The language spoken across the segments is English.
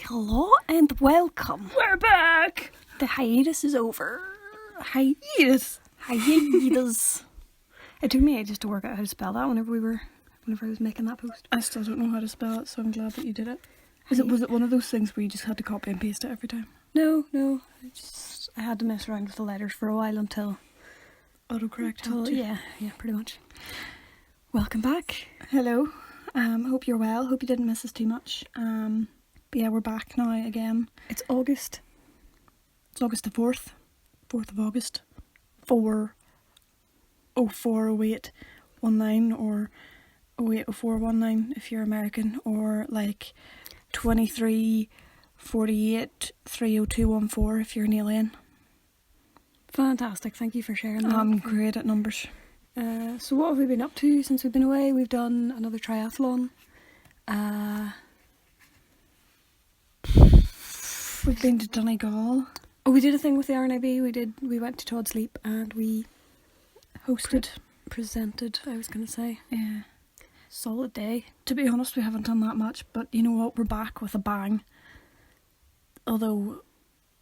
Hello and welcome. We're back! The hiatus is over. Hiatus! Hiatus. It took me ages to work out how to spell that whenever I was making that post. I still don't know how to spell it, so I'm glad that you did it. Was it one of those things where you just had to copy and paste it every time? No. I had to mess around with the letters for a while until Autocorrect helped you? Yeah, pretty much. Welcome back. Hello. Hope you're well. Hope you didn't miss us too much. But yeah, we're back now again. It's August. It's August the 4th. 4th of August. 4/04/08/19 or 08/04/19 if you're American, or like 23/48/30214 if you're an alien. Fantastic. Thank you for sharing that. I'm great at numbers. So what have we been up to since we've been away? We've done another triathlon. We've been to Donegal. Oh, we did a thing with the RNIB. We went to Todd Sleep and we Hosted. presented, I was going to say. Yeah. Solid day. To be honest, we haven't done that much, but you know what? We're back with a bang. Although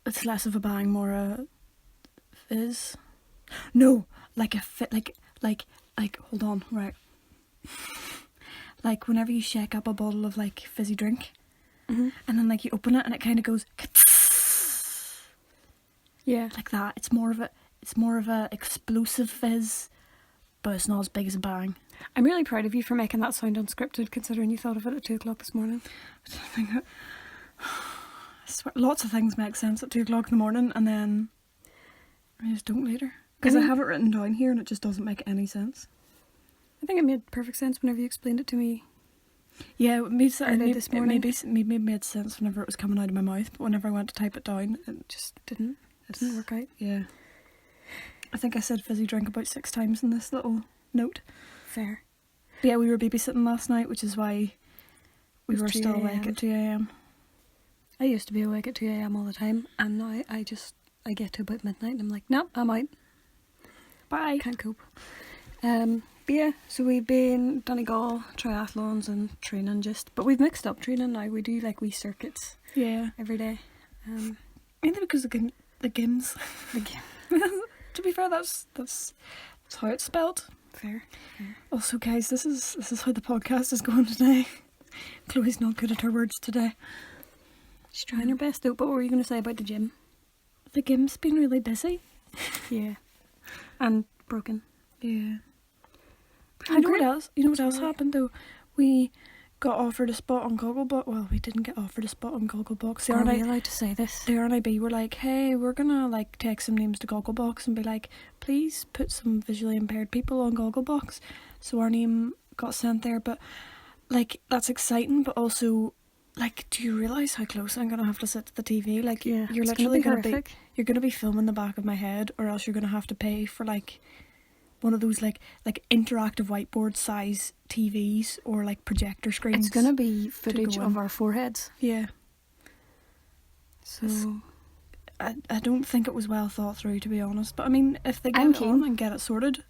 it's less of a bang, more a fizz. No, like a fit, like hold on, right? Like whenever you shake up a bottle of like fizzy drink, and then like you open it and it kind of goes, Yeah. like that. It's more of a explosive fizz, but it's not as big as a bang. I'm really proud of you for making that sound unscripted, considering you thought of it at 2 o'clock this morning. I swear, lots of things make sense at 2 o'clock in the morning, and then I just don't later. Because I have it written down here and it just doesn't make any sense. I think it made perfect sense whenever you explained it to me. Yeah, it made this morning. maybe made sense whenever it was coming out of my mouth, but whenever I went to type it down, it just Didn't work out. Yeah. I think I said fizzy drink about 6 times in this little note. Fair. But yeah, we were babysitting last night, which is why we were 2 still awake at 2 a.m. I used to be awake at 2 a.m. all the time, and now I get to about midnight and I'm like, nope, I'm out. Bye. Can't cope. But yeah, so we've been Donegal, triathlons and training but we've mixed up training now. We do like wee circuits Yeah. every day. Mainly because the gyms. To be fair, that's how it's spelled. Fair. Also, guys, this is how the podcast is going today. Chloe's not good at her words today. She's trying her best though. But what were you going to say about the gym? The gym's been really busy. Yeah. And broken. Yeah. You know what else? You know what else happened though? We got offered a spot on Gogglebox. Well, we didn't get offered a spot on Gogglebox. Are we allowed to say this? The RNIB were like, hey, we're gonna like take some names to Gogglebox and be like, please put some visually impaired people on Gogglebox. So our name got sent there, but like that's exciting, but also like, do you realise how close I'm gonna have to sit to the TV? Like, Yeah, you're it's literally gonna be horrific. you're gonna be filming the back of my head, or else you're gonna have to pay for like one of those like interactive whiteboard size TVs or like projector screens. It's going to be footage go of in. our foreheads. Yeah. So I don't think it was well thought through, to be honest. But I mean, if they get I'm it keen. on and get it sorted,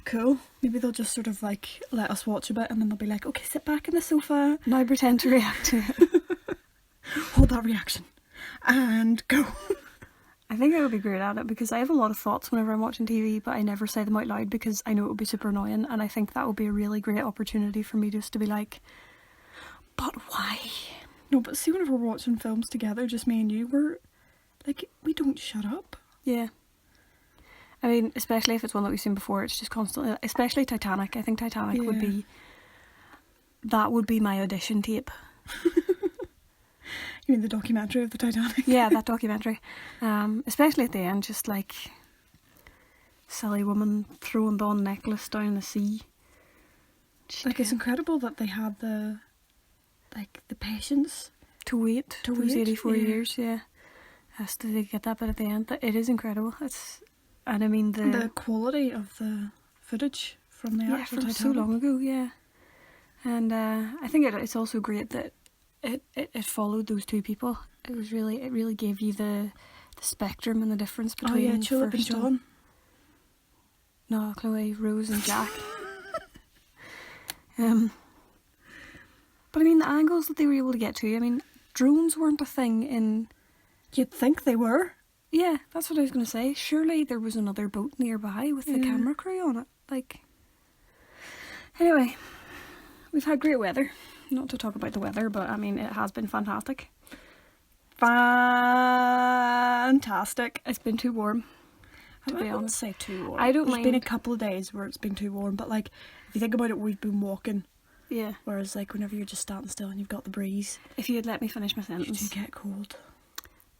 cool. Maybe they'll just sort of like let us watch a bit and then they'll be like, okay, sit back in the sofa. now pretend to react to it. Hold that reaction. And go. I think I would be great at it because I have a lot of thoughts whenever I'm watching TV, but I never say them out loud because I know it would be super annoying, and I think that would be a really great opportunity for me just to be like, but why? No, but see, whenever we're watching films together, just me and you, we're like, we don't shut up. Yeah. I mean, especially if it's one that we've seen before, it's just constantly, especially Titanic. I think Titanic would be my audition tape. You mean the documentary of the Titanic? Yeah, that documentary. Especially at the end, just like silly woman throwing Dawn necklace down in the sea. Just Like, it's incredible that they had the patience. to wait To those wait, 84 yeah. years, yeah. Has to get that bit at the end. It is incredible. And I mean The quality of the footage from the actual from Titanic. so long ago, yeah. And I think it's also great that it followed those two people. It really gave you the spectrum and the difference between Tulip and John. No, Chloe, Rose and Jack. But I mean, the angles that they were able to get to, I mean, drones weren't a thing in... You'd think they were. Yeah, that's what I was going to say. Surely there was another boat nearby with the camera crew on it. Like... Anyway, we've had great weather. Not to talk about the weather, but I mean, it has been fantastic. Fantastic. It's been too warm, to be I wouldn't honest. say too warm. I don't There's mind. been a couple of days where it's been too warm, but like, if you think about it, we've been walking. Yeah. Whereas like, whenever you're just standing still and you've got the breeze, If you had let me finish my you do sentence. get cold.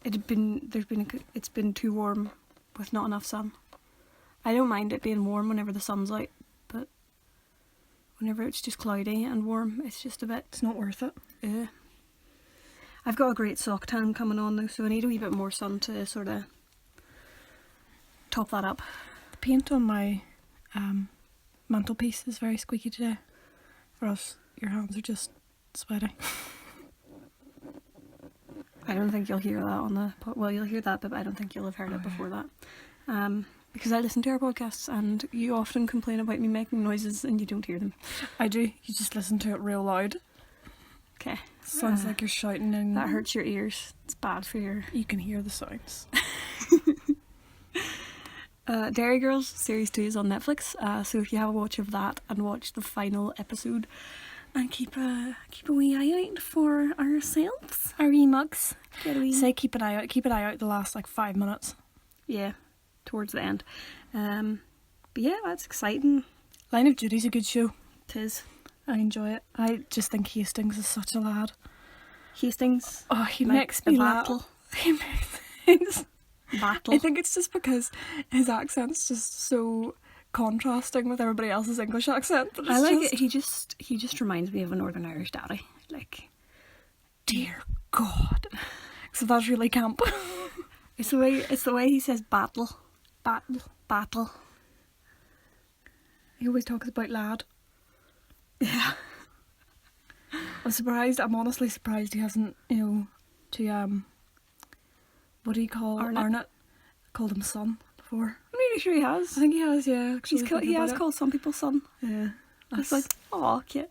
It's been too warm with not enough sun. I don't mind it being warm whenever the sun's out, but whenever it's just cloudy and warm, it's just a bit... It's not worth it. I've got a great sock tan coming on though, so I need a wee bit more sun to sort of top that up. The paint on my mantelpiece is very squeaky today, or else your hands are just sweaty. I don't think you'll hear that on the... Well, you'll hear that, but I don't think you'll have heard it before that. Because I listen to our podcasts and you often complain about me making noises and you don't hear them. I do. You just listen to it real loud. Okay. Sounds like you're shouting and That hurts your ears. It's bad for your... you can hear the sounds. Dairy Girls Series 2 is on Netflix, so if you have a watch of that and watch the final episode and keep a wee eye out for ourselves, our wee mugs. Get a wee... Say keep an eye out. Keep an eye out the last like 5 minutes. Yeah, towards the end. But yeah, that's exciting. Line of Duty's a good show. 'Tis. I enjoy it. I just think Hastings is such a lad. Hastings. Oh, he Like makes the me laugh. battle. He makes things. Battle. I think it's just because his accent's just so contrasting with everybody else's English accent. That I it's like just, it. He just reminds me of a Northern Irish daddy. Like, dear God. So that's really camp. it's the way he says battle. Battle. He always talks about lad. Yeah. I'm honestly surprised he hasn't, to, what do you call Arnott? Called him son before. I'm really sure he has. I think he has, yeah. He has called some people son. Yeah. It's like, oh, cute.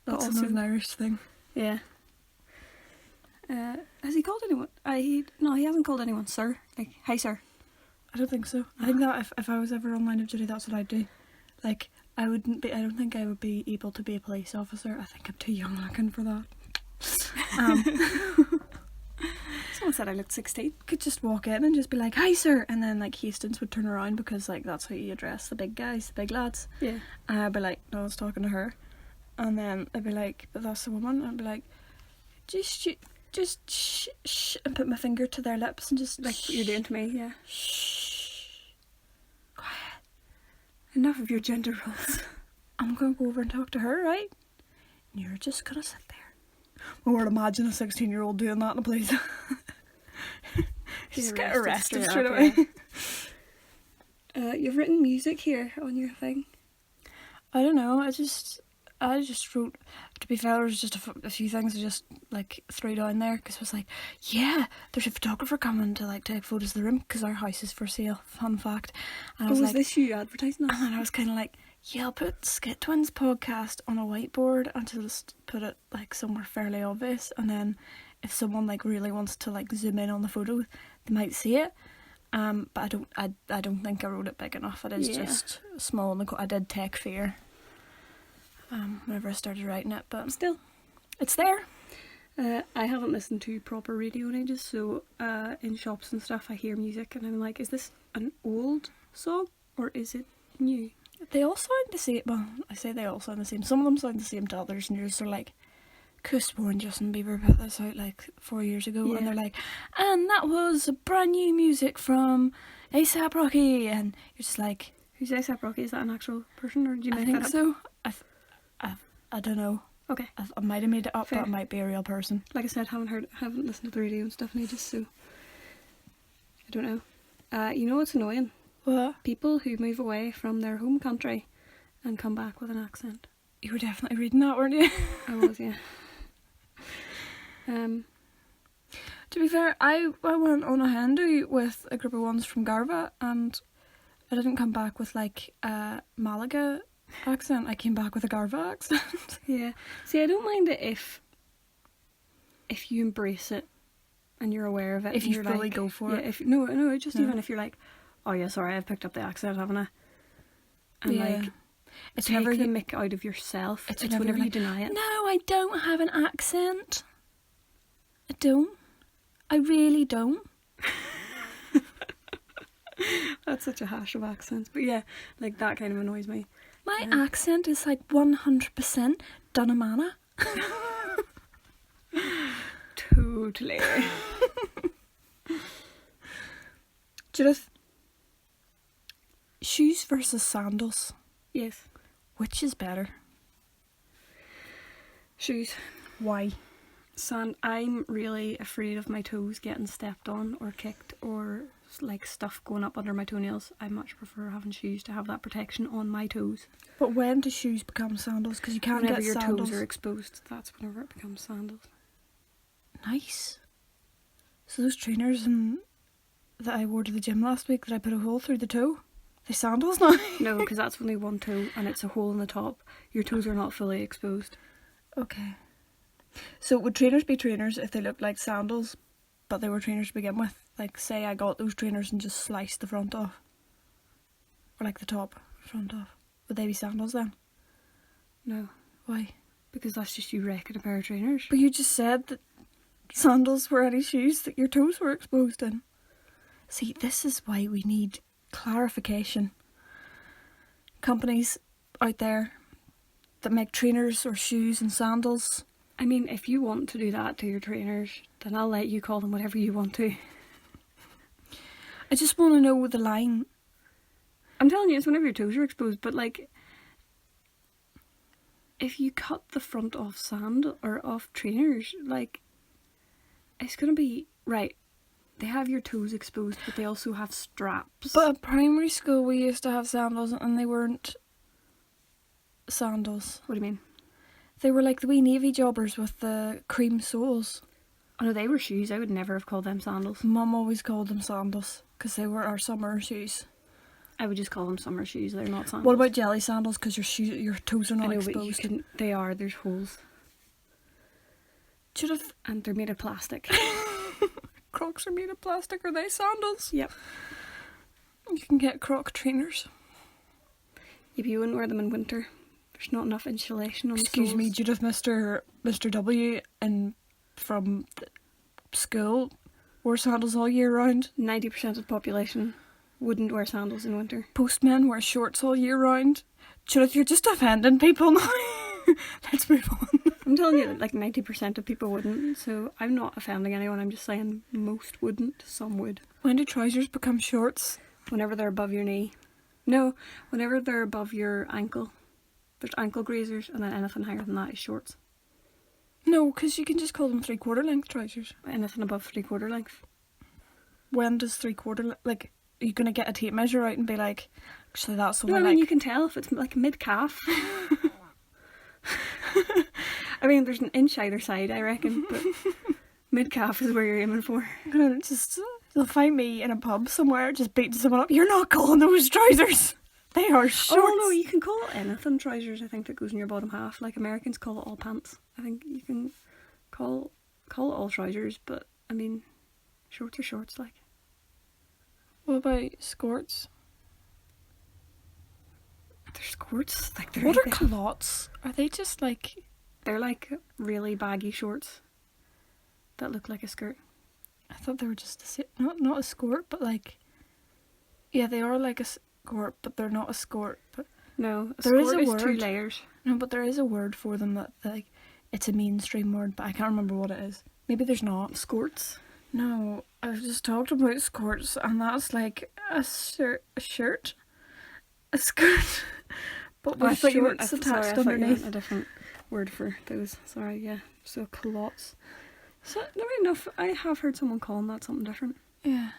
But That's a also, Northern Irish thing. yeah. Has he called anyone? No, he hasn't called anyone sir. Like, hi sir. I don't think so. I think that if I was ever on Line of Duty, that's what I'd do. Like, I don't think I would be able to be a police officer. I think I'm too young looking for that. Someone said I looked 16. Could just walk in and just be like, hi sir, and then like Hastings would turn around because like that's how you address the big guys, the big lads. Yeah. And I'd be like, no one's talking to her. And then I'd be like, but that's the woman. And I'd be like, just shh, and put my finger to their lips and just Like what you're doing to me, yeah. shh, quiet. Enough of your gender roles. I'm gonna go over and talk to her, right? And you're just gonna sit there. I would imagine a 16-year-old doing that in a police. Just get arrested straight away. You've written music here on your thing. I don't know. I just wrote. To be fair, there's just a few things I just like threw down there because I was like, yeah, there's a photographer coming to like take photos of the room because our house is for sale. Fun fact. And I was like, this you advertising that? and I was kind of like, yeah, I'll put Skit Twins podcast on a whiteboard and just put it like somewhere fairly obvious, and then if someone like really wants to like zoom in on the photo, they might see it. But I don't think I wrote it big enough. It is just small. And I did take fear. Whenever I started writing it, but Still. it's there. I haven't listened to proper radio in ages, so in shops and stuff I hear music and I'm like, is this an old song or is it new? They all sound the same. Well, I say they all sound the same. Some of them sound the same to others, and you're just sort of like, could sworn Justin Bieber put this out like 4 years ago, Yeah. and they're like, and that was brand new music from A$AP Rocky, and you're just like, Who's A$AP Rocky? Is that an actual person or do you I make think that up? so. I don't know. Okay. I might have made it up, Fair. but it might be a real person. Like I said, haven't listened to the radio and stuff in ages, so I don't know. You know what's annoying? What? People who move away from their home country and come back with an accent. You were definitely reading that, weren't you? I was, yeah. To be fair, I went on a handy with a group of ones from Garva, and I didn't come back with like a Malaga accent. I came back with a Garva accent. Yeah. See, I don't mind it if you embrace it and you're aware of it, If and you you're fully like, go for yeah, it. If no, just Yeah. even if you're like, oh yeah, sorry, I've picked up the accent, haven't I? And Yeah. like, It's take whenever the you... mick out of yourself. It's It's whenever whenever you're you deny it. No, I don't have an accent. I don't. I really don't. That's such a hash of accents. But yeah, like that kind of annoys me. My accent is like 100% Dunnamana. Totally. Judith, shoes versus sandals. Yes. Which is better? Shoes. Why? I'm really afraid of my toes getting stepped on or kicked or like stuff going up under my toenails. I much prefer having shoes to have that protection on my toes. But when do shoes become sandals? Because you can't Whenever get your sandals. toes are exposed, that's whenever it becomes sandals. Nice. So those trainers that I wore to the gym last week that I put a hole through the toe, they sandals now? No, because that's only one toe and it's a hole in the top. Your toes are not fully exposed. Okay. So would trainers be trainers if they looked like sandals, but they were trainers to begin with? Like, say I got those trainers and just sliced the front off. Or like the top, front off. Would they be sandals then? No, Why? because that's just you wrecking a pair of trainers. But you just said that sandals were any shoes that your toes were exposed in. See, this is why we need clarification. Companies out there that make trainers or shoes and sandals. I mean, if you want to do that to your trainers, then I'll let you call them whatever you want to. I just want to know the line. I'm telling you, it's whenever your toes are exposed, but like, if you cut the front off or off trainers, like, it's gonna be, right, they have your toes exposed, but they also have straps. But at primary school we used to have sandals and they weren't sandals. What do you mean? They were like the wee navy jobbers with the cream soles. Oh no, they were shoes. I would never have called them sandals. Mum always called them sandals because they were our summer shoes. I would just call them summer shoes. They're not sandals. What about jelly sandals? Because your toes are I not know, but you exposed. can, they are. There's holes. Should have. And they're made of plastic. Crocs are made of plastic. Are they sandals? Yep. You can get Croc trainers. If you wouldn't wear them in winter, there's not enough insulation on the Excuse me, soles. Judith, Mr. W from school wore sandals all year round. 90% of the population wouldn't wear sandals in winter. Postmen wear shorts all year round. Judith, you're just offending people now. Let's move on. I'm telling you that like 90% of people wouldn't, so I'm not offending anyone. I'm just saying most wouldn't, some would. When do trousers become shorts? Whenever they're above your knee. No, whenever they're above your ankle. There's ankle grazers, and then anything higher than that is shorts. No, because you can just call them 3/4 length trousers. Anything above 3/4 length. When does 3/4 like? Are you gonna get a tape measure out and be like, actually that's No, only I mean like... you can tell if it's like mid-calf. I mean there's an inch either side, I reckon, but mid-calf is where you're aiming for. They'll find me in a pub somewhere just beating someone up. You're not calling those trousers. They are shorts. Oh no, you can call it anything trousers. I think that goes in your bottom half. Like Americans call it all pants. I think you can call it all trousers, but I mean, shorts are shorts. Like, What about skirts? they're skirts. Like What are culottes? Are they just like... They're like really baggy shorts that look like a skirt. I thought they were just not a skirt, but like... Yeah, they are like a skirt, but they're not a skirt. But No, a there is skirt a is 2 word. layers. No, but there is a word for them that like it's a mainstream word, but I can't remember what it is. Maybe there's not. Skirts. No, I've just talked about skirts, and that's like a shirt, a skirt, but with shorts attached underneath. A different word for those. Sorry, yeah. So culottes. So never enough. I have heard someone calling that something different. Yeah.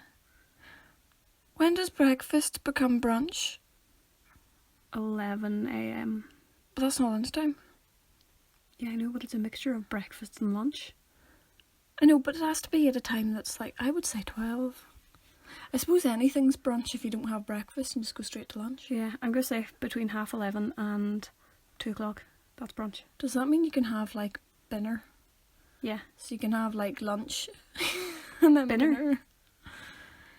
When does breakfast become brunch? 11 a.m. But that's not lunchtime. Yeah, I know, but it's a mixture of breakfast and lunch. I know, but it has to be at a time that's like, I would say 12. I suppose anything's brunch if you don't have breakfast and just go straight to lunch. Yeah, I'm going to say between 11:30 and 2 o'clock. That's brunch. Does that mean you can have like dinner Yeah. So you can have like lunch and then Dinner. dinner.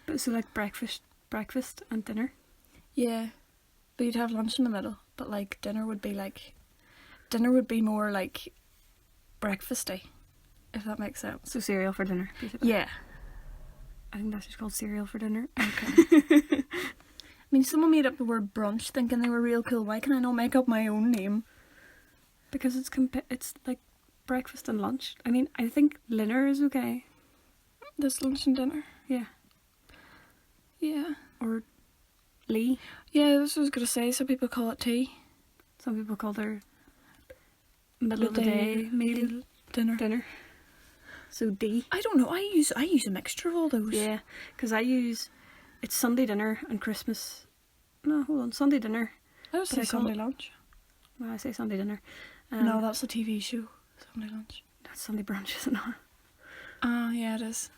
But so like breakfast and dinner. Yeah. But you'd have lunch in the middle. But like dinner would be more like breakfasty, if that makes sense. So cereal for dinner, basically. Yeah. I think that's just called cereal for dinner. Okay. I mean, someone made up the word brunch thinking they were real cool. Why can I not make up my own name? Because it's like breakfast and lunch. I mean, I think dinner is okay. This lunch and dinner. Yeah. Yeah. Or Lee. Yeah, this was going to say, some people call it tea. Some people call their middle of the day meal dinner. So D. I don't know. I use a mixture of all those. Yeah, because it's Sunday dinner and Christmas. No, hold on, Sunday dinner. I don't say Sunday lunch. No, I say Sunday dinner. No, that's a TV show. Sunday lunch. That's Sunday brunch, isn't it? Yeah, it is.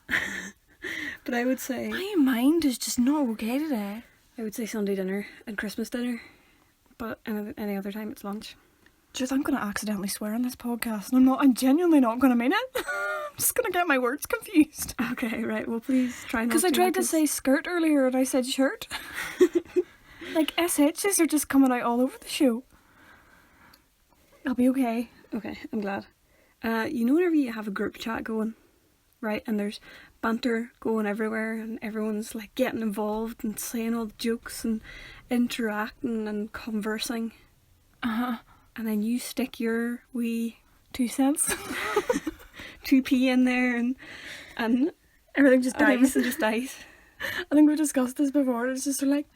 But I would say my mind is just not okay today. I would say Sunday dinner and Christmas dinner, but any other time it's lunch. Just I'm going to accidentally swear on this podcast, and I'm genuinely not going to mean it. I'm just going to get my words confused. Okay, right, well please try not to. Because I tried to say skirt earlier and I said shirt. Like SHs are just coming out all over the show. I'll be okay. Okay, I'm glad. You know whenever you have a group chat going, right, and there's banter going everywhere and everyone's like getting involved and saying all the jokes and interacting and conversing. Uh-huh. And then you stick your wee 2 cents. 2p in there and everything just dies. Everything just dies. I think we discussed this before. It's just like,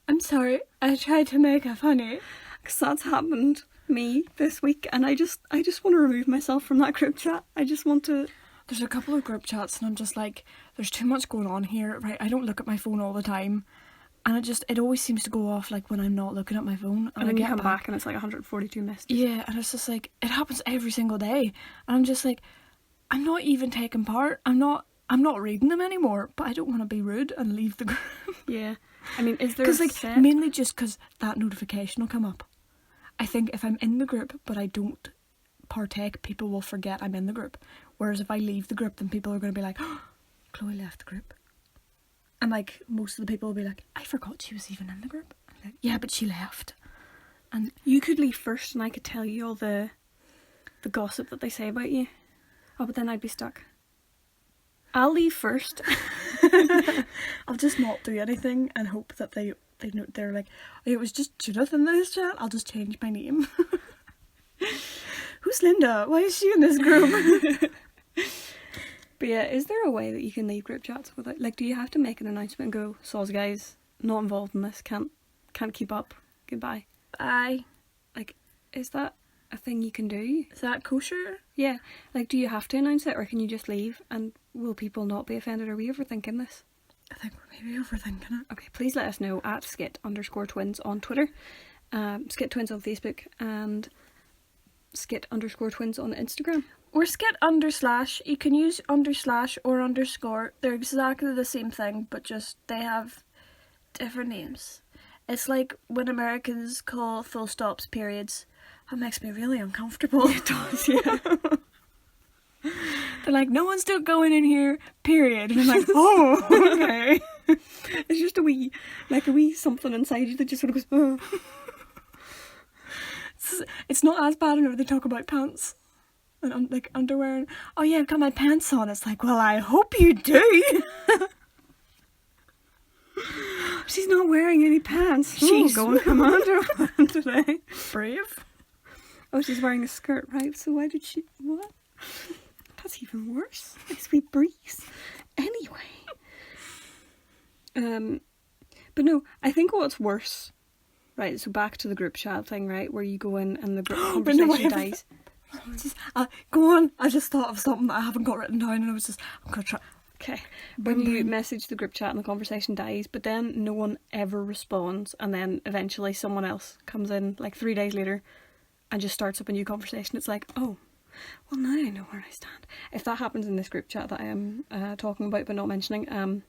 I'm sorry, I tried to make it funny. Because that's happened me this week and I just want to remove myself from that group chat. I just want to... There's a couple of group chats and I'm just like, there's too much going on here, right? I don't look at my phone all the time. And it always seems to go off like when I'm not looking at my phone. And then you come back and it's like 142 messages. Yeah, and it's just like, it happens every single day. And I'm just like, I'm not even taking part. I'm not reading them anymore. But I don't want to be rude and leave the group. Yeah. I mean, is there Because mainly just because that notification will come up. I think if I'm in the group but I don't partake, people will forget I'm in the group. Whereas if I leave the group, then people are going to be like, oh, Chloe left the group. And like most of the people will be like, I forgot she was even in the group. I'm like, yeah, but she left. And you could leave first and I could tell you all the gossip that they say about you. Oh, but then I'd be stuck. I'll leave first. I'll just not do anything and hope that they're like, oh, it was just Judith in this chat. I'll just change my name. Who's Linda? Why is she in this group? But yeah, is there a way that you can leave group chats without, like, do you have to make an announcement and go, soz guys, not involved in this, can't keep up, goodbye? Bye. Like, is that a thing you can do? Is that kosher? Yeah, like, do you have to announce it or can you just leave and will people not be offended? Are we overthinking this? I think we're maybe overthinking it. Okay, please let us know at skit_twins on Twitter, Skit Twins on Facebook and Skit_twins on Instagram. Or skit /. You can use / or _. They're exactly the same thing, but just they have different names. It's like when Americans call full stops periods. That makes me really uncomfortable. It does, yeah. They're like, no one's still going in here, period. And I'm like, oh, okay. It's just a wee something inside you that just sort of goes, oh. It's not as bad whenever they talk about pants. And like underwear and, oh yeah, I've got my pants on. It's like, well, I hope you do. She's not wearing any pants. She's going Commander today. Brave. Oh, she's wearing a skirt, right? So why did she... What? That's even worse. Nice wee breeze. Anyway. But no, I think what's worse... Right, so back to the group chat thing, right? Where you go in and the group conversation dies. Go on. I just thought of something that I haven't got written down and I was just... I'm going to try... Okay. When you message the group chat and the conversation dies, but then no one ever responds, and then eventually someone else comes in like 3 days later and just starts up a new conversation. It's like, oh, well, now I know where I stand. If that happens in this group chat that I am talking about but not mentioning, I'm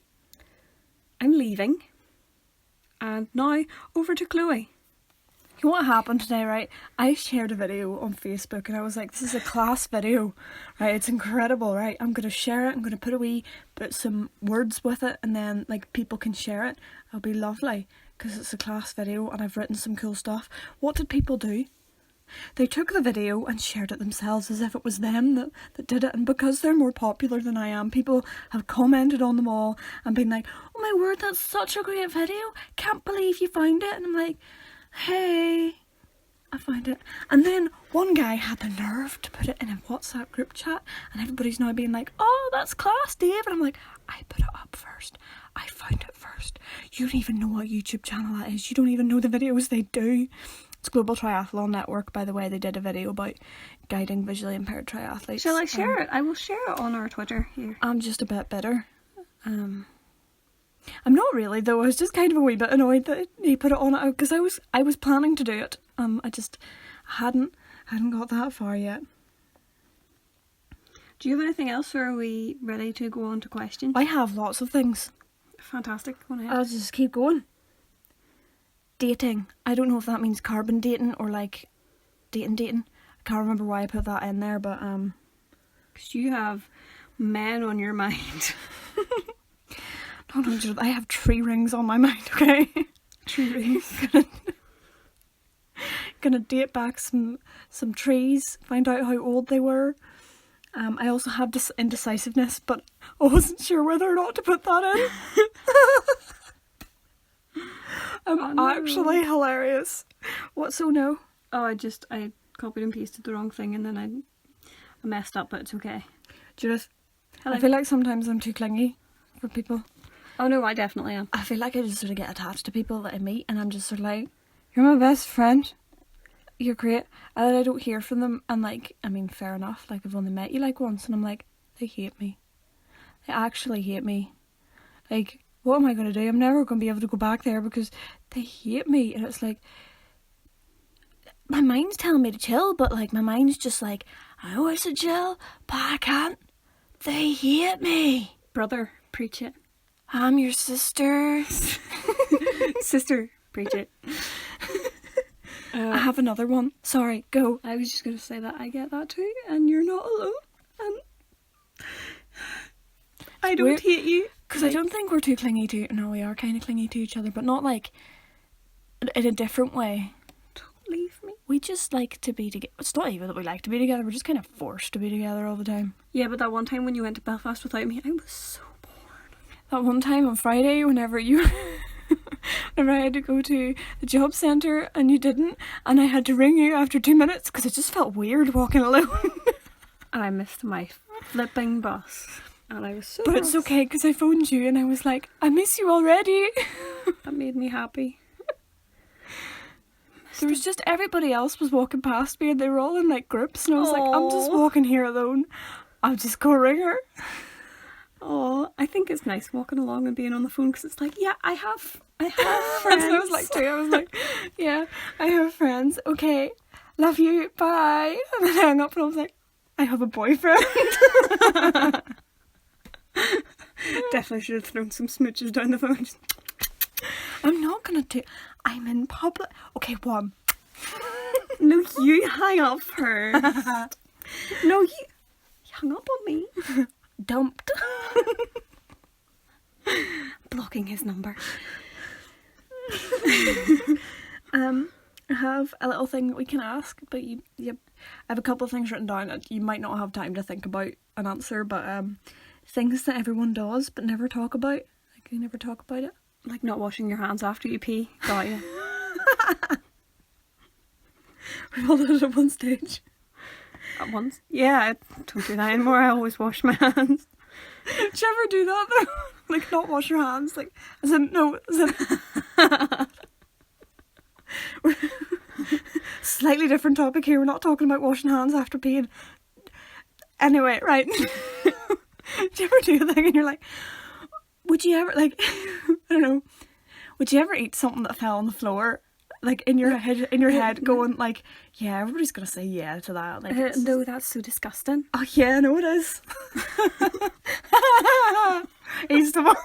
leaving. And now over to Chloe, You know what happened today, right? I shared a video on Facebook and I was like, this is a class video, right? It's incredible, right? I'm going to share it. I'm going to put some words with it, and then like people can share it. It'll be lovely because it's a class video and I've written some cool stuff. What did people do? They took the video and shared it themselves as if it was them that did it. And because they're more popular than I am, people have commented on them all and been like, oh my word, that's such a great video. Can't believe you found it. And I'm like, hey, I found it. And then one guy had the nerve to put it in a WhatsApp group chat, and everybody's now being like, oh, that's class, Dave. And I'm like, I put it up first. I found it first. You don't even know what YouTube channel that is. You don't even know the videos they do. It's Global Triathlon Network, by the way. They did a video about guiding visually impaired triathletes. Shall I share it? I will share it on our Twitter here. I'm just a bit bitter. I'm not really, though. I was just kind of a wee bit annoyed that he put it on it, because I was planning to do it. I just hadn't got that far yet. Do you have anything else, or are we ready to go on to questions? I have lots of things. Fantastic. Go on ahead. I'll just keep going. Dating. I don't know if that means carbon dating or like dating. I can't remember why I put that in there, but because you have men on your mind. No, I have tree rings on my mind, okay? Tree rings. Gonna date back some trees, find out how old they were. I also have this indecisiveness, but I wasn't sure whether or not to put that in. I'm actually hilarious. What, so no? Oh, I copied and pasted the wrong thing, and then I messed up, but it's okay. Judith, Hello. I feel like sometimes I'm too clingy for people. Oh no, I definitely am. I feel like I just sort of get attached to people that I meet, and I'm just sort of like, you're my best friend. You're great. And then I don't hear from them, and like, I mean, fair enough, like I've only met you like once, and I'm like, they hate me. They actually hate me. Like, what am I going to do? I'm never going to be able to go back there because they hate me. And it's like, my mind's telling me to chill, but like my mind's just like, I know I should chill, but I can't. They hate me. Brother, preach it. I'm your sister. Sister, preach it. I have another one. Sorry, go. I was just going to say that I get that too, and you're not alone. I don't hate you. Because I don't think we're too clingy to... No, we are kind of clingy to each other, but not like in a different way. Don't leave me. We just like to be together. It's not even that we like to be together, we're just kind of forced to be together all the time. Yeah, but that one time when you went to Belfast without me, I was so bored. That one time on Friday, whenever I had to go to the job centre and you didn't, and I had to ring you after 2 minutes because it just felt weird walking alone. And I missed my flipping bus. And I was so But it's okay because I phoned you and I was like, I miss you already. That made me happy. There was just everybody else was walking past me and they were all in like groups, and I was like, I'm just walking here alone. I'll just go ring her. Oh, I think it's nice walking along and being on the phone because it's like, yeah, I have friends. That's what I was like too. I was like, yeah, I have friends. Okay, love you. Bye. And then I hung up and I was like, I have a boyfriend. Definitely should have thrown some smooches down the phone. I'm not gonna do. I'm in public. Okay, one. No, you hang up first. No, you hung up on me. Dumped. Blocking his number. I have a little thing that we can ask, but I have a couple of things written down that you might not have time to think about an answer, but things that everyone does but never talk about. Like, you never talk about it. Like not washing your hands after you pee. Got you. We've all done it at one stage. At once? Yeah, I don't do that anymore. I always wash my hands. Do you ever do that though? Like not wash your hands? Like, as in, slightly different topic here. We're not talking about washing hands after peeing. Anyway, right. Do you ever do a thing and you're like, would you ever, like, I don't know, would you ever eat something that fell on the floor? Like in your head going like, yeah, everybody's gonna say yeah to that. Like, no, that's so disgusting. Oh yeah, I know it is. Eat stuff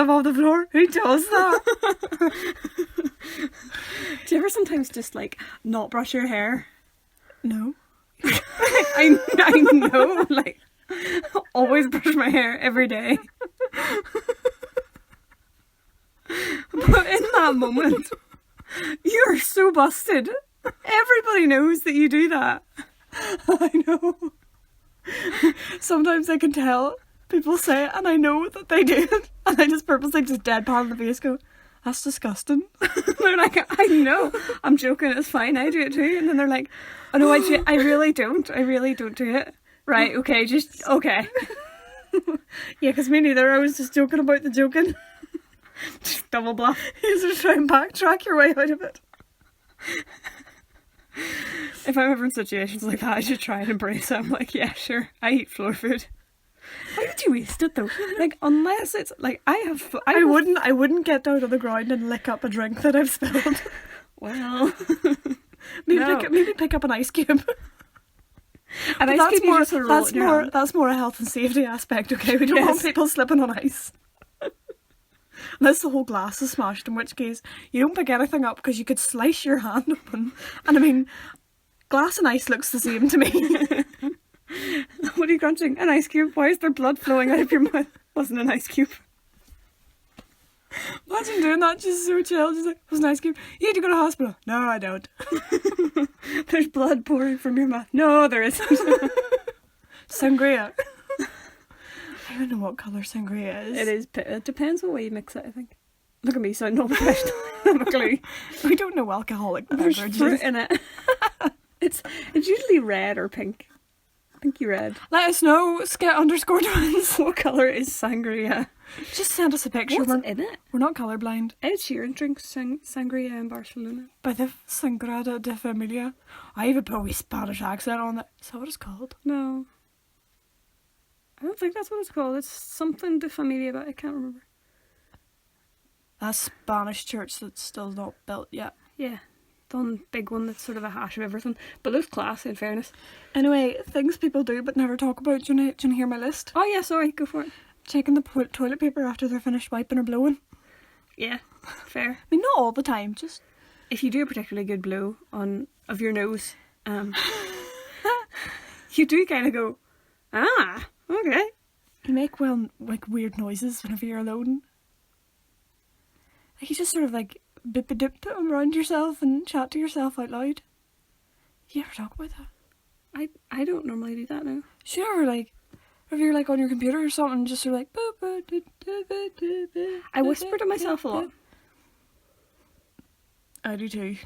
off the floor. Who does that? Do you ever sometimes just like not brush your hair? No. I know, like, always brush my hair every day. But in that moment, you're so busted. Everybody knows that you do that. I know. Sometimes I can tell people say it and I know that they do it, and I just purposely just deadpan the face go, that's disgusting. They're like, I know, I'm joking, it's fine, I do it too. And then they're like, oh no, I really don't do it. Right, okay, okay. Yeah, because me neither, I was just joking about the joking. Just double bluff. You just try and backtrack your way out of it. If I'm ever in situations like that, I should try and embrace it. I'm like, yeah, sure, I eat floor food. Why would you waste it though? Like, unless it's like I wouldn't get down on the ground and lick up a drink that I've spilled. Well, maybe pick up an ice cube. And that's more a health and safety aspect. Okay, we don't want people slipping on ice. Unless the whole glass is smashed, in which case you don't pick anything up because you could slice your hand open. And I mean, glass and ice looks the same to me. What are you crunching? An ice cube? Why is there blood flowing out of your mouth? Wasn't an ice cube. Imagine doing that, just so chill, just like, was an ice cube. You need to go to hospital. No, I don't. There's blood pouring from your mouth. No, there isn't. Sangria. I don't know what colour sangria is. It depends what way you mix it, I think. Look at me, sound not professional. I have a clue. We don't know alcoholic There's beverages. fruit in it. It's usually red or pink. Pinky red. Let us know, Skit_twins. What colour is sangria? Just send us a picture. What's in it? We're not colourblind. Ed Sheeran drinks sangria in Barcelona. By the Sangrada de Familia. I have a wee Spanish accent on it. Is that what it's called? No. I don't think that's what it's called. It's something de familia, but I can't remember. That Spanish church that's still not built yet. Yeah. The big one that's sort of a hash of everything. But looks classy, in fairness. Anyway, things people do but never talk about. Do you hear my list? Oh yeah, sorry, go for it. Checking the toilet paper after they're finished wiping or blowing. Yeah, fair. I mean, not all the time, just... If you do a particularly good blow of your nose, you do kind of go, okay. You make, weird noises whenever you're alone. Like, you just sort of, like, bip-a-dip around yourself and chat to yourself out loud. You ever talk about that? I don't normally do that now. Sure, like, if you're, like, on your computer or something, just sort of like... I whisper to myself a lot. I do too.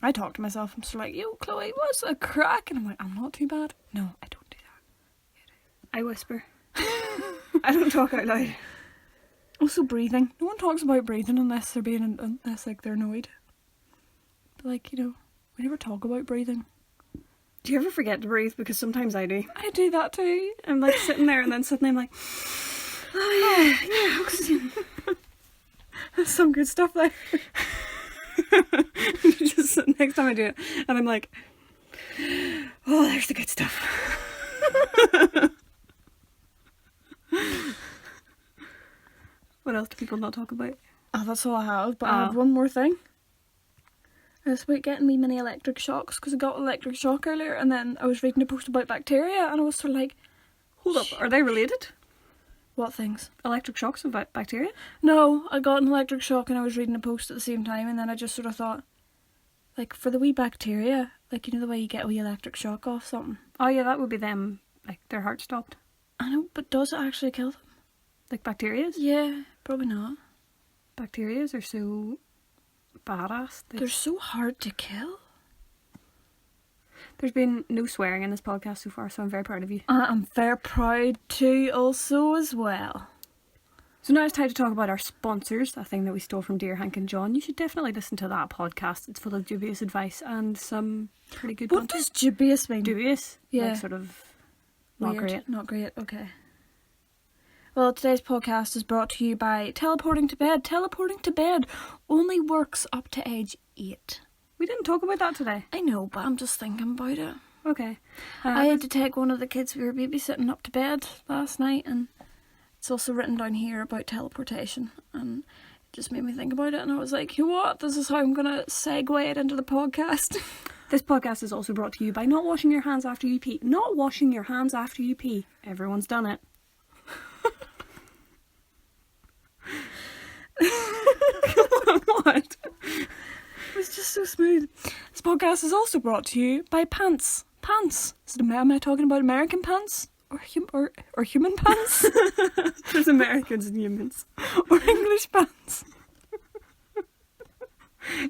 I talk to myself. I'm sort of like, yo, Chloe, what's the crack? And I'm like, I'm not too bad. No, I don't do that. You do. I whisper. I don't talk out loud. Also breathing. No one talks about breathing unless they're they're annoyed. But like, you know, we never talk about breathing. Do you ever forget to breathe? Because sometimes I do. I do that too. I'm like sitting there and then suddenly I'm like, oh yeah, oxygen. That's some good stuff there. Just next time I do it and I'm like, oh, there's the good stuff. What else do people not talk about? Oh, that's all I have, but I have one more thing. It's about getting me mini electric shocks, because I got an electric shock earlier and then I was reading a post about bacteria and I was sort of like, hold up, are they related? What things? Electric shocks and bacteria? No, I got an electric shock and I was reading a post at the same time, and then I just sort of thought, like, for the wee bacteria, like, you know the way you get a wee electric shock off something? Oh yeah, that would be them, like, their heart stopped. I know, but does it actually kill them? Like bacterias? Yeah, probably not. Bacterias are so badass. They're so hard to kill. There's been no swearing in this podcast so far, so I'm very proud of you. I'm very proud too, also, as well. So now it's time to talk about our sponsors, a thing that we stole from Dear Hank and John. You should definitely listen to that podcast. It's full of dubious advice and some pretty good What does dubious mean? Dubious? Yeah. Like sort of not Weird. great. Not great, okay. Well, today's podcast is brought to you by Teleporting to Bed. Teleporting to Bed only works up to age 8. We didn't talk about that today. I know, but I'm just thinking about it. Okay. I had to take one of the kids we were babysitting up to bed last night, and it's also written down here about teleportation. And just made me think about it, and I was like, you know what? This is how I'm gonna segue it into the podcast. This podcast is also brought to you by not washing your hands after you pee. Not washing your hands after you pee. Everyone's done it. Come on, what? It was just so smooth. This podcast is also brought to you by pants. Pants. Am I talking about American pants? Or human pants? There's Americans and humans. Or English pants.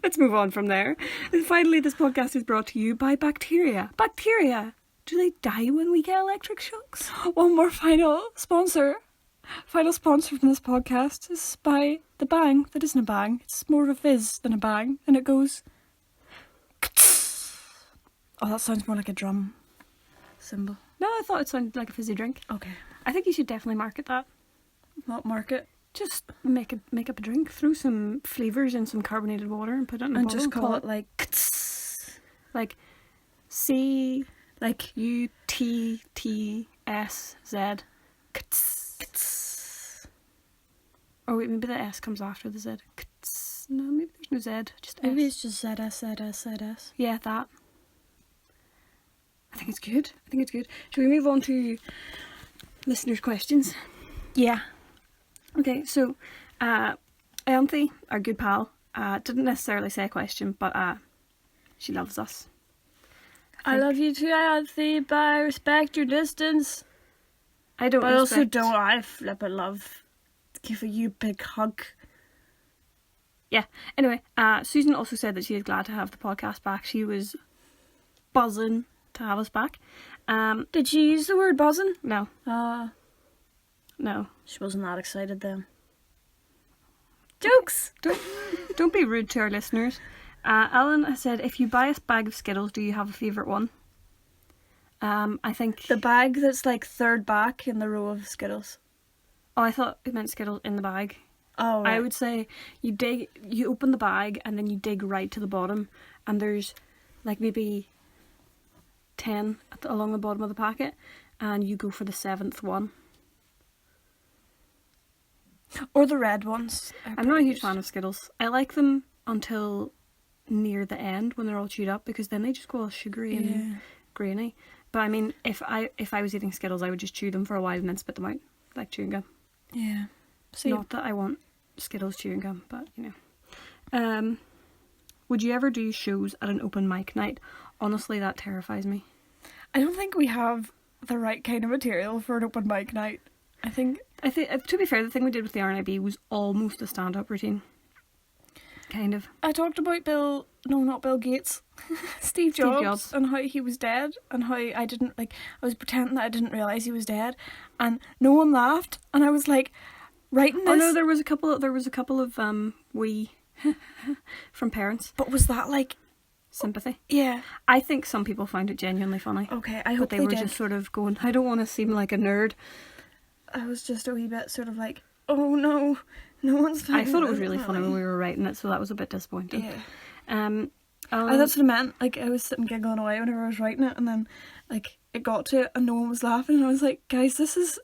Let's move on from there. And finally, this podcast is brought to you by bacteria. Bacteria! Do they die when we get electric shocks? One more final sponsor. Final sponsor from this podcast is by the bang that isn't a bang. It's more of a fizz than a bang. And it goes... Oh, that sounds more like a drum cymbal. No, I thought it sounded like a fizzy drink. Okay. I think you should definitely market that. What market? Just make up a drink, throw some flavours in some carbonated water and put it in a And bottle. just call it like... Like C, like UTTSZ. Or wait, maybe the S comes after the Z. No, maybe there's no Z, just Maybe S. it's just ZS. Yeah, that. I think it's good. Shall we move on to listeners' questions? Yeah. Okay, so Anthony, our good pal, didn't necessarily say a question, but she loves us. I love you too, Anthony, but I respect your distance. I don't But also respect... don't I flippin' love giving you a big hug. Yeah. Anyway, Susan also said that she is glad to have the podcast back. She was buzzing to have us back. Did she use the word buzzing? No. No. She wasn't that excited then. Jokes! Don't be rude to our listeners. Alan has said, if you buy a bag of Skittles, do you have a favourite one? I think... The bag that's like third back in the row of Skittles. Oh, I thought it meant Skittles in the bag. Oh, right. I would say you open the bag and then you dig right to the bottom and there's like maybe 10 along the bottom of the packet and you go for the 7th one. Or the red ones. I'm not a huge fan of Skittles. I like them until near the end when they're all chewed up because then they just go all sugary and grainy. But I mean, if I was eating Skittles, I would just chew them for a while and then spit them out like chewing gum. Yeah. Not that I want Skittles chewing gum, but you know. Would you ever do shows at an open mic night? Honestly, that terrifies me. I don't think we have the right kind of material for an open mic night. I think to be fair, the thing we did with the RNIB was almost a stand-up routine. Kind of. I talked about not Bill Gates, Steve Jobs, and how he was dead, and how I was pretending that I didn't realise he was dead, and no one laughed, and I was like, writing this. Oh no, there was a couple of wee from parents. But was that like sympathy? Yeah. I think some people found it genuinely funny. Okay, I hope they were did. Just sort of going, I don't want to seem like a nerd. I was just a wee bit sort of like, oh no, no one's finding I thought it was really funny when we were writing it, so that was a bit disappointing. Yeah. That's what I meant. Like, I was sitting giggling away whenever I was writing it, and then like it got to it and no one was laughing, and I was like, guys, this is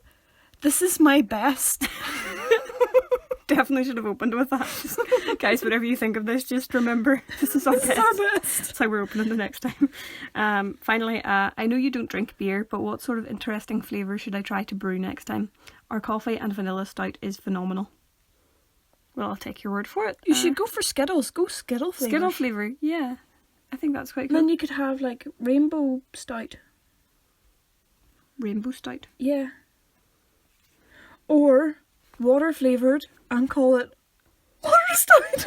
my best. Definitely should have opened with that. Just, guys, whatever you think of this, just remember this is our best. That's how we're opening the next time. Finally, I know you don't drink beer, but what sort of interesting flavour should I try to brew next time? Our coffee and vanilla stout is phenomenal. Well, I'll take your word for it. You should go for Skittles. Go Skittle flavour. Skittle flavour, yeah. I think that's quite cool. Then you could have like rainbow stout. Rainbow stout? Yeah. Or water flavoured and call it water stout.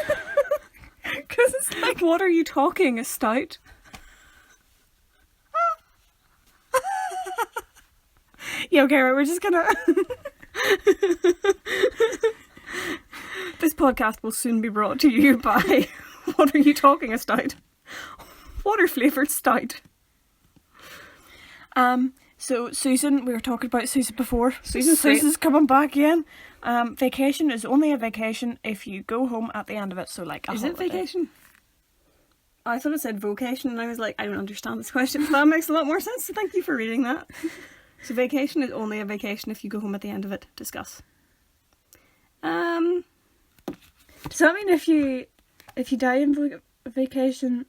Because it's like, what are you talking, a stout? Yeah, okay, right, we're just gonna... This podcast will soon be brought to you by What Are You Talking, a Stout? Water flavoured stout. So Susan, we were talking about Susan before. Susan's coming back in. Vacation is only a vacation if you go home at the end of it. So like, is it vacation? I thought it said vocation, and I was like, I don't understand this question. That makes a lot more sense. So thank you for reading that. So vacation is only a vacation if you go home at the end of it. Discuss. Does that mean if you die in vacation?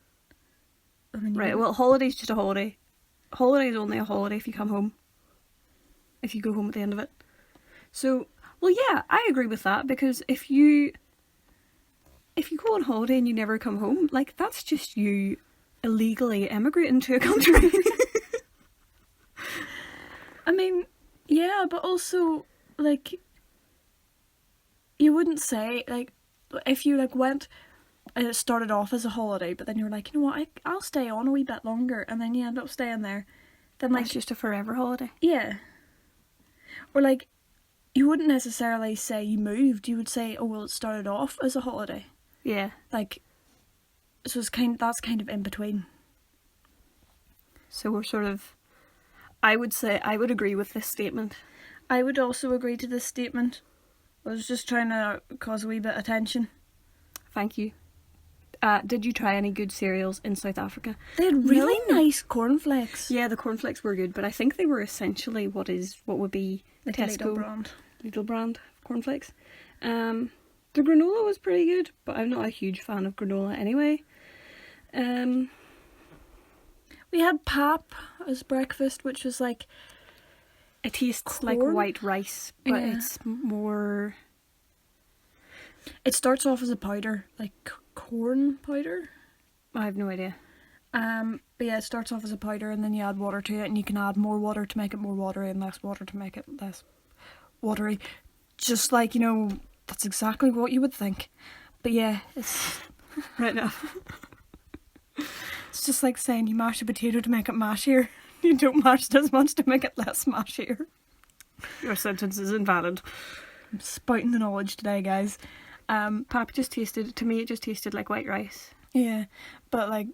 I mean, Right, well, holiday's just a holiday. Holiday's only a holiday if you come home. If you go home at the end of it. So, well, yeah, I agree with that, because if you go on holiday and you never come home, like, that's just you illegally emigrating to a country. I mean, yeah, but also, like, you wouldn't say, like, if you, like, went and it started off as a holiday, but then you were like, you know what, I'll stay on a wee bit longer, and then you end up staying there, then, like... That's just a forever holiday. Yeah. Or, like, you wouldn't necessarily say you moved, you would say, oh, well, it started off as a holiday. Yeah. Like, so that's kind of in between. So we're sort of... I would say I would agree with this statement. I would also agree to this statement. I was just trying to cause a wee bit of tension. Thank you. Did you try any good cereals in South Africa? They had really nice cornflakes. Yeah, the cornflakes were good, but I think they were essentially what would be Like Tesco Lidl brand brand cornflakes. The granola was pretty good, but I'm not a huge fan of granola anyway. We had pap as breakfast, which was like... It tastes corn? like white rice, but Yeah. it's more... It starts off as a powder, like corn powder. I have no idea. But yeah, it starts off as a powder, and then you add water to it, and you can add more water to make it more watery, and less water to make it less watery. Just like, you know, that's exactly what you would think. But yeah, it's... Right now. It's just like saying you mash a potato to make it mashier. You don't mash it as much to make it less mashier. Your sentence is invalid. I'm spouting the knowledge today, guys. Pap just tasted, to me it just tasted like white rice. Yeah, but like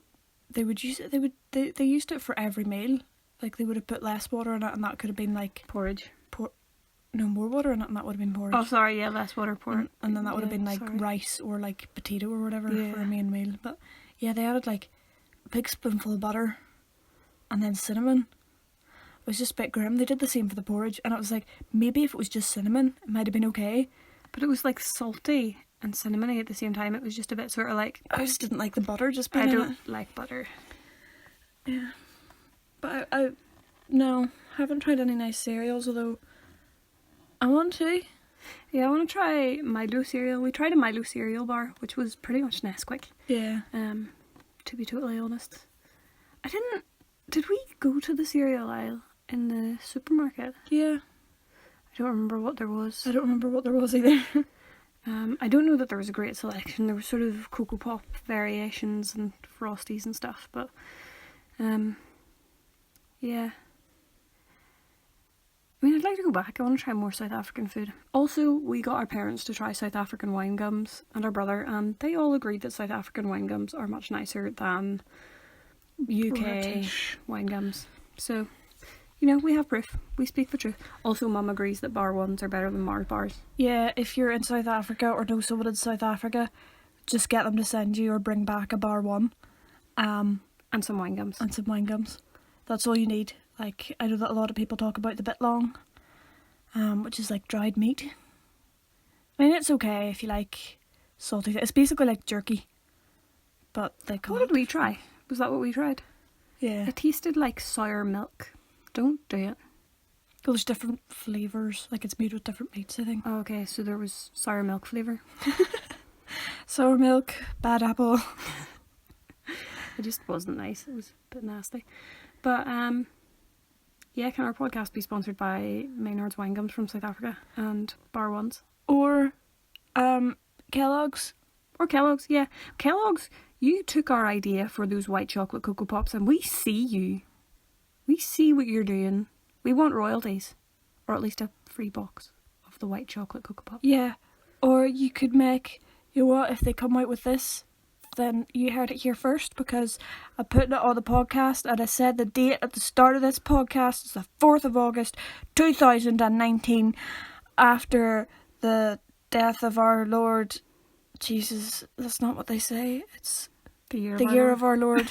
they would use it. They used it for every meal. Like they would have put less water in it, and that could have been like Porridge. no more water in it, and that would have been porridge. Oh, sorry, yeah, less water, porridge. And then that would have Yeah, been like sorry. rice or like potato or whatever Yeah. for a main meal. But yeah, they added like a big spoonful of butter and then cinnamon. It was just a bit grim. They did the same for the porridge, and it was like, maybe if it was just cinnamon, it might have been okay. But it was like salty and cinnamony at the same time. It was just a bit sort of like... I just didn't like the butter just being I in don't it. like butter. Yeah. But I haven't tried any nice cereals, although I want to. Yeah, I want to try Milo cereal. We tried a Milo cereal bar, which was pretty much Nesquik. Yeah. To be totally honest. Did we go to the cereal aisle in the supermarket? Yeah. I don't remember what there was. I don't remember what there was either. I don't know that there was a great selection. There were sort of Cocoa Pop variations and Frosties and stuff, but yeah. I mean, I'd like to go back. I want to try more South African food. Also, we got our parents to try South African wine gums, and our brother, and they all agreed that South African wine gums are much nicer than UK British wine gums. So, you know, we have proof. We speak the truth. Also, Mum agrees that bar ones are better than Mars bars. Yeah, if you're in South Africa or know someone in South Africa, just get them to send you or bring back a bar one. And some wine gums. And some wine gums. That's all you need. Like, I know that a lot of people talk about the bitlong, which is like dried meat. I mean, it's okay if you like salty. It's basically like jerky. But they call What it... did we try? Was that what we tried? Yeah. It tasted like sour milk. Don't do it. Well, there's different flavours. Like, it's made with different meats, I think. Oh, okay, so there was sour milk flavour. Sour milk, bad apple. It just wasn't nice. It was a bit nasty. But, yeah, can our podcast be sponsored by Maynard's Wine Gums from South Africa and Bar Ones? Or Kellogg's. Or Kellogg's, yeah. Kellogg's, you took our idea for those white chocolate Cocoa Pops and we see you. We see what you're doing. We want royalties. Or at least a free box of the white chocolate Cocoa Pop. Yeah. Or you could make, you know what, if they come out with this, then you heard it here first, because I put it on the podcast and I said the date at the start of this podcast is the 4th of August 2019, after the death of our Lord. Jesus, that's not what they say. It's The year, the year of our Lord.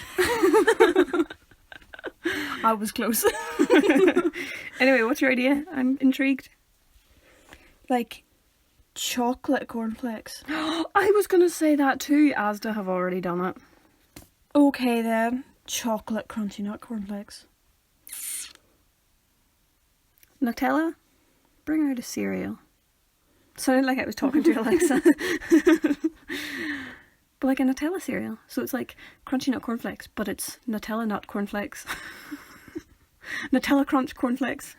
I was close. Anyway, what's your idea? I'm intrigued. Like chocolate cornflakes. I was going to say that too. Asda have already done it. Okay then, chocolate crunchy nut cornflakes. Nutella, bring out a cereal. Sounded like I was talking to Alexa. But like a Nutella cereal. So it's like crunchy nut cornflakes, but it's Nutella nut cornflakes. Nutella crunch cornflakes.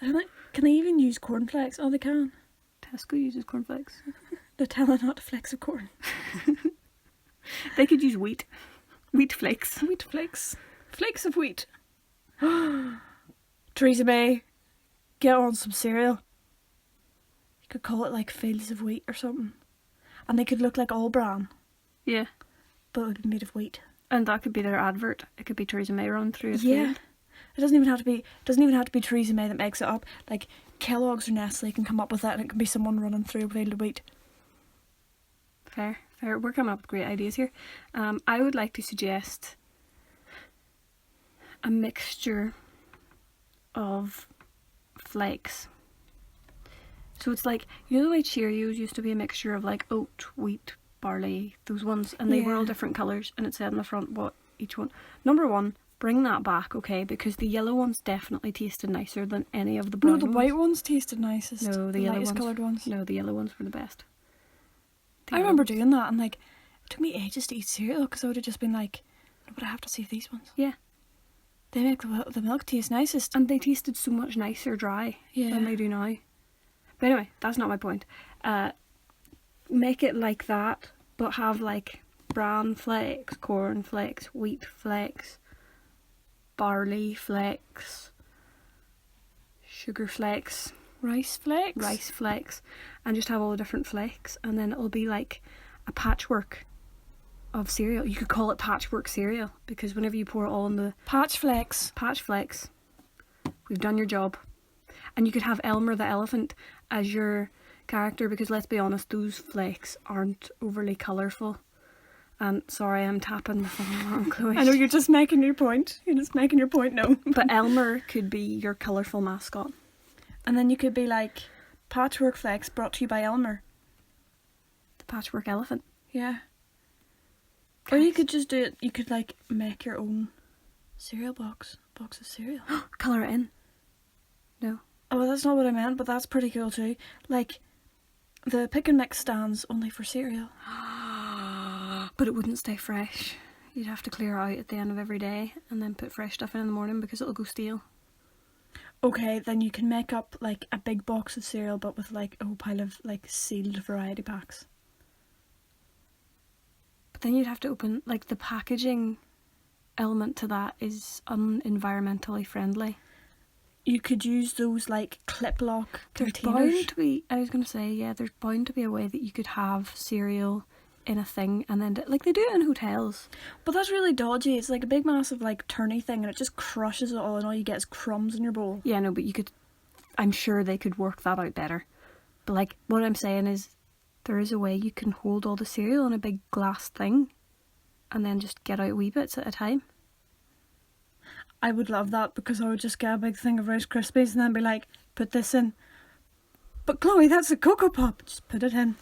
I don't know, can they even use cornflakes? Oh, they can. Tesco uses cornflakes. Nutella nut flakes of corn. They could use wheat. Wheat flakes. Wheat flakes. Flakes of wheat. Theresa May, get on some cereal. You could call it like fields of wheat or something. And they could look like all brown. Yeah. But it would be made of wheat. And that could be their advert. It could be Theresa May run through a Yeah. field. It doesn't even have to be Theresa May that makes it up. Like Kellogg's or Nestle can come up with that, and it can be someone running through a field of wheat. Fair. We're coming up with great ideas here. I would like to suggest a mixture of flakes. So it's like, you know the way Cheerios used to be a mixture of like oat, wheat, barley, those ones, and they were all different colours, and it said on the front what each one. Number one, bring that back, okay? Because the yellow ones definitely tasted nicer than any of the brown ones. No, the white ones tasted nicest. No, the yellow lightest ones. coloured ones. No, the yellow ones were the best. I remember doing that, and like, it took me ages to eat cereal because I would have just been like, no, but I have to save these ones. Yeah. They make the milk taste nicest. And they tasted so much nicer dry than they do now. But anyway, that's not my point. Make it like that, but have like bran flakes, corn flakes, wheat flakes, barley flakes, sugar flakes, rice flakes, and just have all the different flakes, and then it'll be like a patchwork of cereal. You could call it patchwork cereal, because whenever you pour it all in the patch flakes, we've done your job. And you could have Elmer the elephant as your character, because let's be honest, those flakes aren't overly colourful. And sorry, I'm tapping the thing wrong, Chloe. I know, you're just making your point. No. But Elmer could be your colourful mascot. And then you could be like, patchwork flakes brought to you by Elmer. The patchwork elephant. Yeah. Or you could just do it, you could like make your own cereal box of cereal. Colour it in. No. Oh, well, that's not what I meant, but that's pretty cool too. Like, the pick and mix stands only for cereal. But it wouldn't stay fresh. You'd have to clear out at the end of every day and then put fresh stuff in the morning because it'll go stale. Okay, then you can make up like a big box of cereal but with like a whole pile of like sealed variety packs. But then you'd have to open, like, the packaging element to that is unenvironmentally friendly. You could use those like clip lock There's containers. bound to be, I was going to say, yeah, there's bound to be a way that you could have cereal in a thing and then, like they do it in hotels. But that's really dodgy. It's like a big massive like turny thing and it just crushes it all and all you get is crumbs in your bowl. Yeah, no, but you could, I'm sure they could work that out better. But like, what I'm saying is, there is a way you can hold all the cereal in a big glass thing and then just get out wee bits at a time. I would love that because I would just get a big thing of Rice Krispies and then be like, put this in. But Chloe, that's a Cocoa Pop. Just put it in.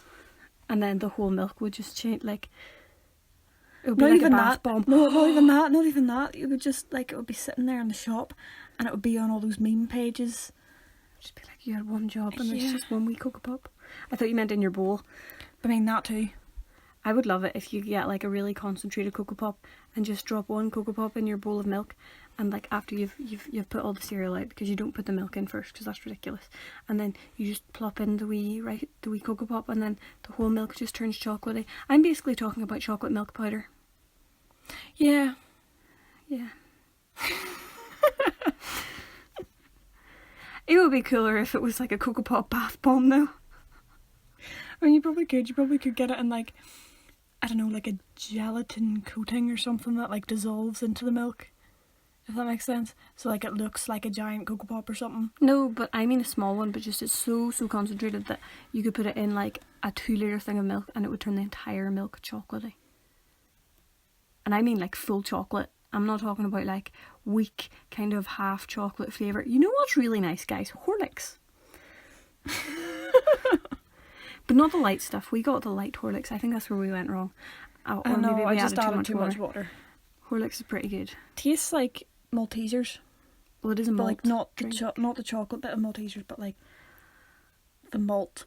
And then the whole milk would just change, like, it would be Not like even a bath that. bomb. No, not even that. It would just, like, it would be sitting there in the shop and it would be on all those meme pages. Just be like, you had one job and there's Yeah. just one wee Cocoa Pop. I thought you meant in your bowl. I mean, that too. I would love it if you get like a really concentrated Cocoa Pop and just drop one Cocoa Pop in your bowl of milk, and like after you've put all the cereal out, because you don't put the milk in first because that's ridiculous, and then you just plop in the wee Cocoa Pop and then the whole milk just turns chocolatey. I'm basically talking about chocolate milk powder. Yeah. It would be cooler if it was like a Cocoa Pop bath bomb though. I mean, you probably could get it in like, I don't know, like a gelatin coating or something that like dissolves into the milk, if that makes sense. So like it looks like a giant Cocoa Pop or something. No, but I mean a small one, but just it's so concentrated that you could put it in like a 2-litre thing of milk and it would turn the entire milk chocolatey. And I mean like full chocolate. I'm not talking about like weak kind of half chocolate flavour. You know what's really nice, guys? Horlicks. But not the light stuff. We got the light Horlicks. I think that's where we went wrong. Or I know, maybe we I just added added too much water. Horlicks is pretty good. Tastes like Maltesers. Well, it is a But malt like not drink. not the chocolate bit of Maltesers, but like the malt.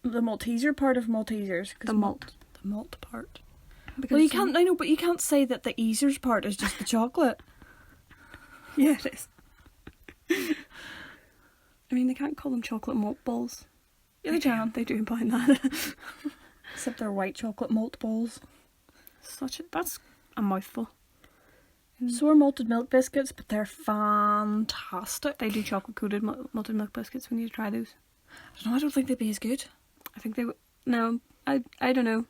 The Malteser part of Maltesers. The malt. The malt part. Because Well, you can't. I know, but you can't say that the Easers part is just the chocolate. Yeah, it is. I mean, they can't call them chocolate malt balls. Yeah, they can. They do imply that. Except they're white chocolate malt balls. That's a mouthful. So are malted milk biscuits, but they're fantastic. They do chocolate coated malted milk biscuits when you try those. I don't think they'd be as good. I think they would. No, I don't know.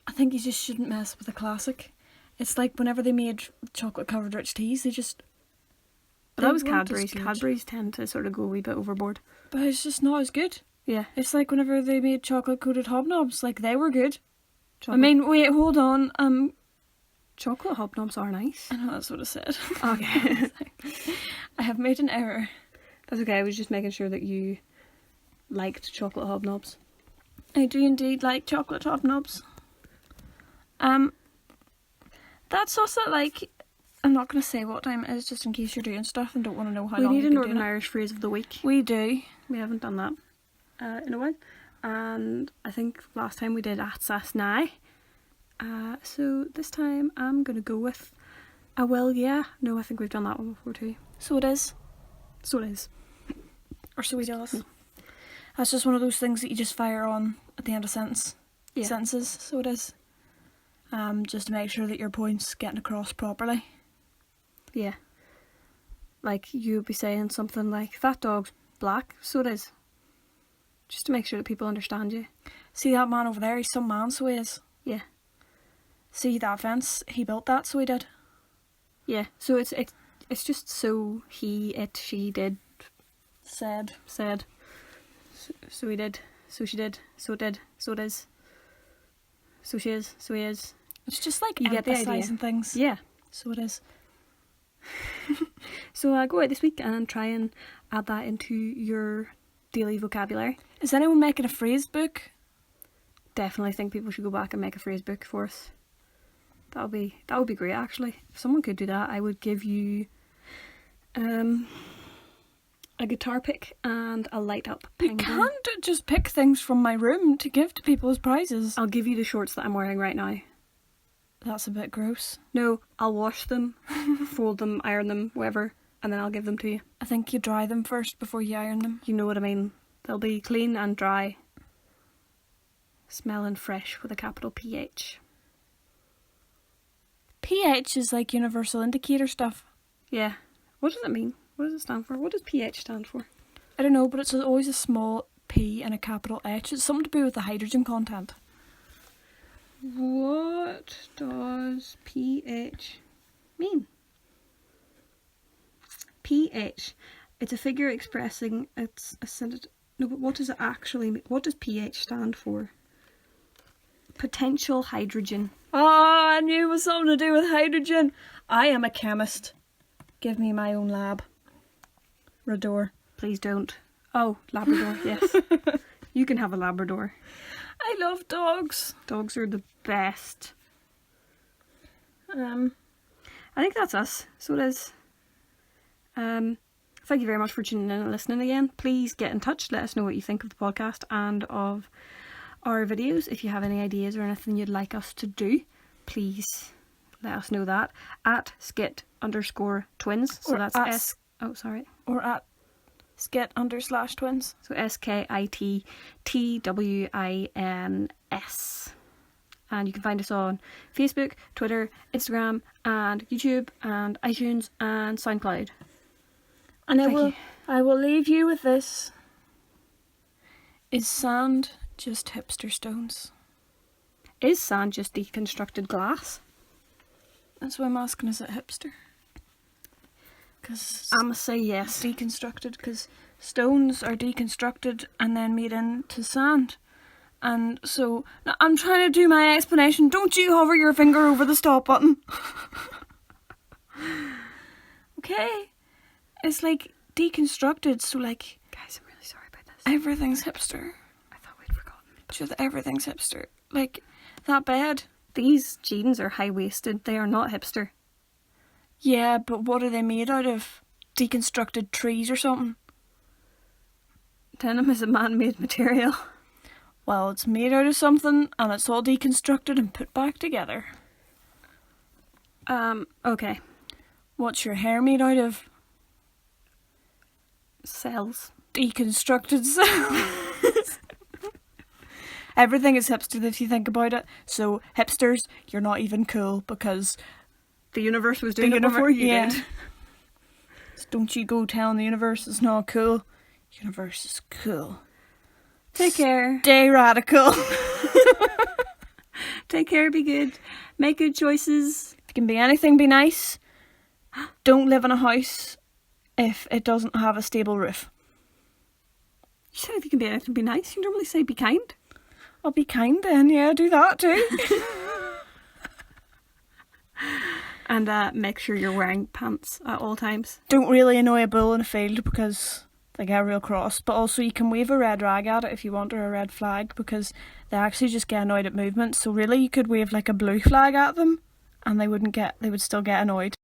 I think you just shouldn't mess with a classic. It's like whenever they made chocolate covered rich teas, they just. But that was weren't as Cadbury's. good. Cadbury's tend to sort of go a wee bit overboard. But it's just not as good. Yeah. It's like whenever they made chocolate coated hobnobs, like they were good. Chocolate. I mean, wait, hold on. Chocolate hobnobs are nice. I know that's what I said. Okay. I have made an error. That's okay. I was just making sure that you liked chocolate hobnobs. I do indeed like chocolate hobnobs. That's also like, I'm not going to say what time it is just in case you're doing stuff and don't want to know how We long need you've a been Northern doing it. Irish phrase of the week. We do. We haven't done that in a while. And I think last time we did Atsas Now. So this time I'm going to go with well, yeah. No, I think we've done that one before too. So it is. So it is. Or so he does. That's just one of those things that you just fire on at the end of sentences. So it is. Just to make sure that your point's getting across properly. Yeah. Like you'd be saying something like, that dog's black, so it is. Just to make sure that people understand you. See that man over there? He's some man, so he is. Yeah. See that fence? He built that, so he did. Yeah. So it's just so he, it, she did. Said. So he did. So she did. So it did. So it is. So she is. So he is. It's just like You get the idea. emphasising things. Yeah. So it is. So go out this week and try and add that into your daily vocabulary. Is anyone making a phrase book? Definitely think people should go back and make a phrase book for us. That would be great actually. If someone could do that, I would give you a guitar pick and a light up You penguin. can't just pick things from my room to give to people as prizes. I'll give you the shorts that I'm wearing right now. That's a bit gross. No, I'll wash them, fold them, iron them, whatever, and then I'll give them to you. I think you dry them first before you iron them. You know what I mean. They'll be clean and dry. Smelling fresh with a capital PH. pH is like universal indicator stuff. Yeah. What does it mean? What does it stand for? What does PH stand for? I don't know, but it's always a small P and a capital H. It's something to do with the hydrogen content. What does pH mean? pH. It's a figure expressing it's a sentence. No, but what does it actually mean? What does pH stand for? Potential hydrogen. Oh, I knew it was something to do with hydrogen. I am a chemist. Give me my own lab. Rador. Please don't. Oh, Labrador, yes. You can have a Labrador. I love dogs. Dogs are the best. I think that's us. So it is. Thank you very much for tuning in and listening again. Please get in touch. Let us know what you think of the podcast and of our videos. If you have any ideas or anything you'd like us to do, please let us know that at skit_twins. So Or that's at S. Oh, sorry. Or at skit_twins. So SKITTWINS. And you can find us on Facebook, Twitter, Instagram, and YouTube, and iTunes, and SoundCloud. And Thank I will leave you with this. Is sand just hipster stones? Is sand just deconstructed glass? That's why I'm asking, is it hipster? Because I'ma say yes. deconstructed, because stones are deconstructed and then made into sand. And so, now I'm trying to do my explanation. Don't you hover your finger over the stop button. Okay? It's like deconstructed, so like... Guys, I'm really sorry about this. Everything's hipster. I thought we'd forgotten. Just everything's hipster. Like, that bed. These jeans are high-waisted. They are not hipster. Yeah, but what are they made out of? Deconstructed trees or something? Denim is a man-made material. Well, it's made out of something and it's all deconstructed and put back together. Okay. What's your hair made out of? Cells. Deconstructed cells. Everything is hipster if you think about it. So, hipsters, you're not even cool because the universe was doing it before you did. So don't you go telling the universe it's not cool. Universe is cool. Take care. Stay radical. Take care, be good. Make good choices. If it can be anything, be nice. Don't live in a house if it doesn't have a stable roof. You said if you can be anything, be nice. You normally say be kind. I'll be kind then, yeah, do that too. And make sure you're wearing pants at all times. Don't really annoy a bull in a field because they get real cross. But also you can wave a red rag at it if you want, or a red flag, because they actually just get annoyed at movements. So really you could wave like a blue flag at them and they would still get annoyed.